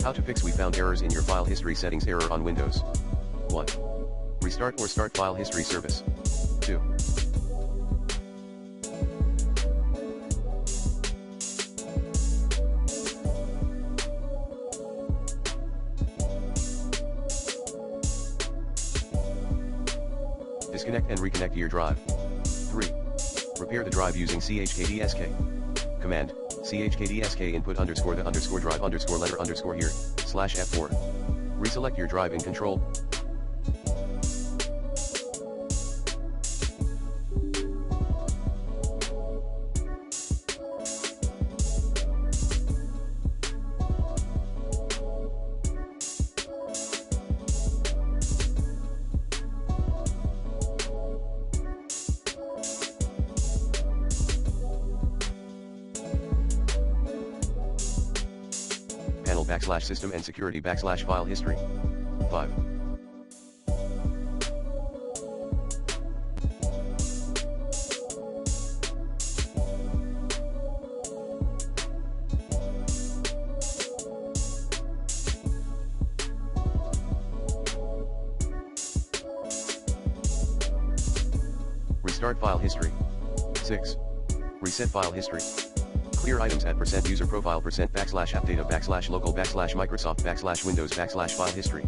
How to fix we found errors in your file history settings. Error on Windows. 1. Restart or start file history service. 2. Disconnect and reconnect your drive. 3. Repair the drive using chkdsk. Command, chkdsk input underscore the underscore drive underscore letter underscore here, slash F4. Reselect your drive in control. Panel / system and security / file history. 5. Restart file history. 6. Reset file history. Clear items at %user profile %\app data \local \Microsoft \Windows \file history.